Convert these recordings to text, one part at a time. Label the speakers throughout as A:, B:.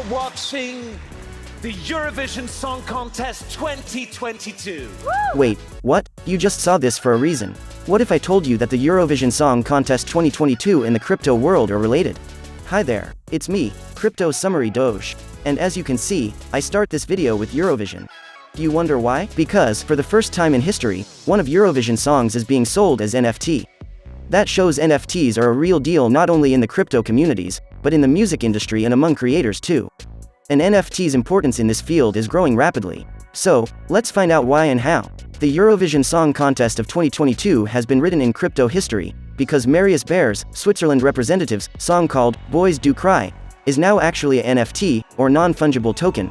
A: are watching the Eurovision Song Contest 2022.
B: Wait, what? You just saw this for a reason. What if I told you that the Eurovision Song Contest 2022 and the crypto world are related? Hi there, it's me, Crypto Summary Doge. And as you can see, I start this video with Eurovision. Do you wonder why? Because, for the first time in history, one of Eurovision songs is being sold as NFT. That shows NFTs are a real deal not only in the crypto communities, but in the music industry and among creators too. And NFT's importance in this field is growing rapidly. So, let's find out why and how. The Eurovision Song Contest of 2022 has been written in crypto history, because Marius Bear's, Switzerland representative's, song called Boys Do Cry, is now actually a NFT, or non-fungible token.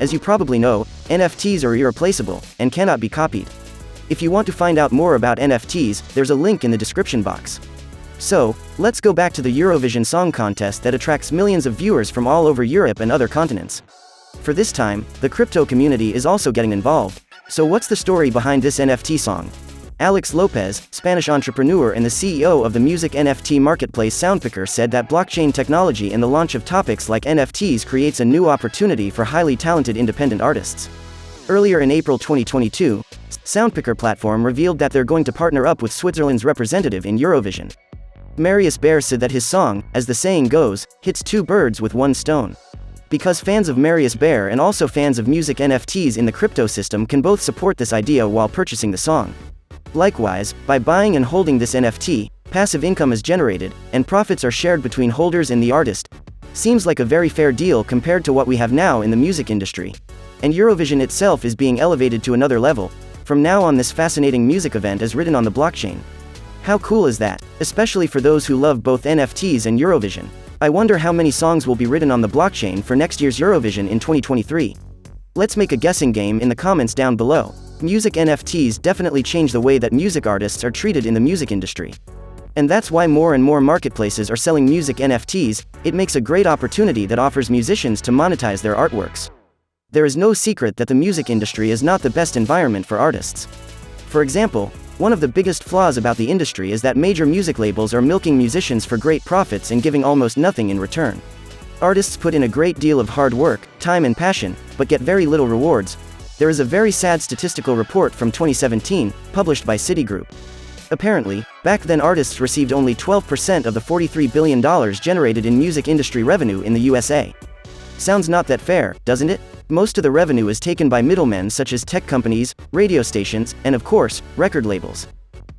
B: As you probably know, NFTs are irreplaceable, and cannot be copied. If you want to find out more about NFTs, there's a link in the description box. So, let's go back to the Eurovision Song Contest that attracts millions of viewers from all over Europe and other continents. For this time, the crypto community is also getting involved. So what's the story behind this NFT song? Alex Lopez, Spanish entrepreneur and the CEO of the music NFT marketplace Soundpicker, said that blockchain technology and the launch of topics like NFTs creates a new opportunity for highly talented independent artists. Earlier in April 2022, Soundpicker platform revealed that they're going to partner up with Switzerland's representative in Eurovision. Marius Bear said that his song, as the saying goes, hits two birds with one stone. Because fans of Marius Bear and also fans of music NFTs in the crypto system can both support this idea while purchasing the song. Likewise, by buying and holding this NFT, passive income is generated, and profits are shared between holders and the artist. Seems like a very fair deal compared to what we have now in the music industry. And Eurovision itself is being elevated to another level. From now on, this fascinating music event is written on the blockchain. How cool is that? Especially for those who love both NFTs and Eurovision. I wonder how many songs will be written on the blockchain for next year's Eurovision in 2023. Let's make a guessing game in the comments down below. Music NFTs definitely change the way that music artists are treated in the music industry. And that's why more and more marketplaces are selling music NFTs. It makes a great opportunity that offers musicians to monetize their artworks. There is no secret that the music industry is not the best environment for artists. For example, one of the biggest flaws about the industry is that major music labels are milking musicians for great profits and giving almost nothing in return. Artists put in a great deal of hard work, time and passion, but get very little rewards. There is a very sad statistical report from 2017, published by Citigroup. Apparently, back then artists received only 12% of the $43 billion generated in music industry revenue in the USA. Sounds not that fair, doesn't it? Most of the revenue is taken by middlemen such as tech companies, radio stations, and of course, record labels.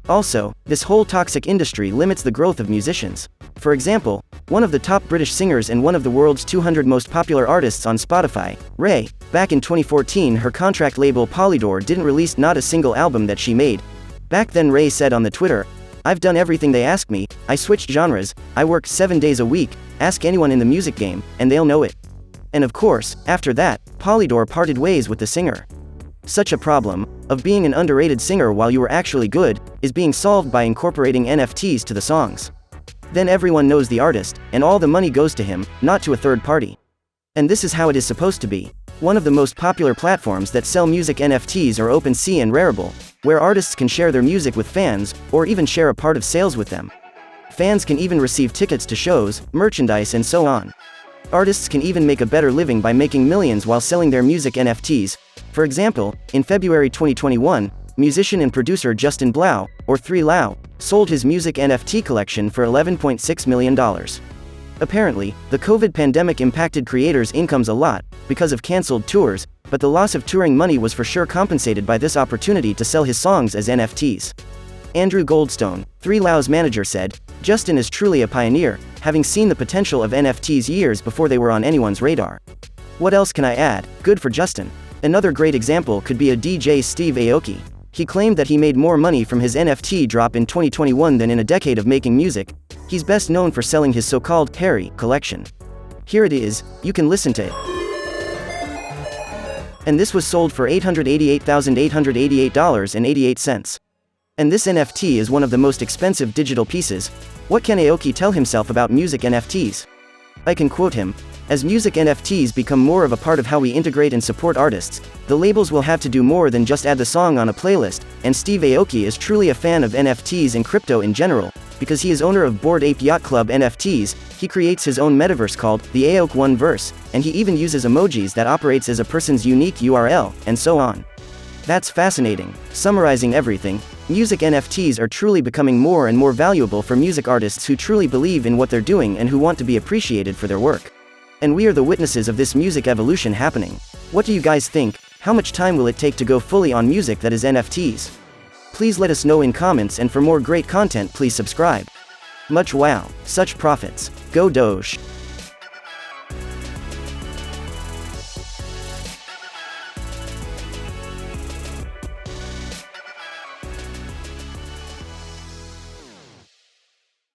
B: Also, this whole toxic industry limits the growth of musicians. For example, one of the top British singers and one of the world's 200 most popular artists on Spotify, Ray, back in 2014 her contract label Polydor didn't release not a single album that she made. Back then Ray said on the Twitter, "I've done everything they asked me, I switched genres, I worked 7 days a week, ask anyone in the music game, and they'll know it." And of course, after that, Polydor parted ways with the singer. Such a problem, of being an underrated singer while you were actually good, is being solved by incorporating NFTs to the songs. Then everyone knows the artist, and all the money goes to him, not to a third party. And this is how it is supposed to be. One of the most popular platforms that sell music NFTs are OpenSea and Rarible, where artists can share their music with fans, or even share a part of sales with them. Fans can even receive tickets to shows, merchandise and so on. Artists can even make a better living by making millions while selling their music NFTs. For example, in February 2021, musician and producer Justin Blau, or 3Lau, sold his music NFT collection for $11.6 million. Apparently, the COVID pandemic impacted creators' incomes a lot, because of cancelled tours, but the loss of touring money was for sure compensated by this opportunity to sell his songs as NFTs. Andrew Goldstone, 3Lau's manager, said, "Justin is truly a pioneer, having seen the potential of NFTs years before they were on anyone's radar. What else can I add? Good for Justin." Another great example could be a DJ Steve Aoki. He claimed that he made more money from his NFT drop in 2021 than in a decade of making music. He's best known for selling his so-called Harry collection. Here it is, you can listen to it. And this was sold for $888,888.88. And this NFT is one of the most expensive digital pieces. What can Aoki tell himself about music NFTs? I can quote him, "As music NFTs become more of a part of how we integrate and support artists, the labels will have to do more than just add the song on a playlist, and Steve Aoki is truly a fan of NFTs and crypto in general. because he is owner of Bored Ape Yacht Club NFTs, he creates his own metaverse called the Aoki One Verse, and he even uses emojis that operates as a person's unique URL, and so on. That's fascinating. Summarizing everything, music NFTs are truly becoming more and more valuable for music artists who truly believe in what they're doing and who want to be appreciated for their work. And we are the witnesses of this music evolution happening. What do you guys think? How much time will it take to go fully on music that is NFTs? Please let us know in comments, and for more great content please subscribe. Much wow, such profits. Go Doge.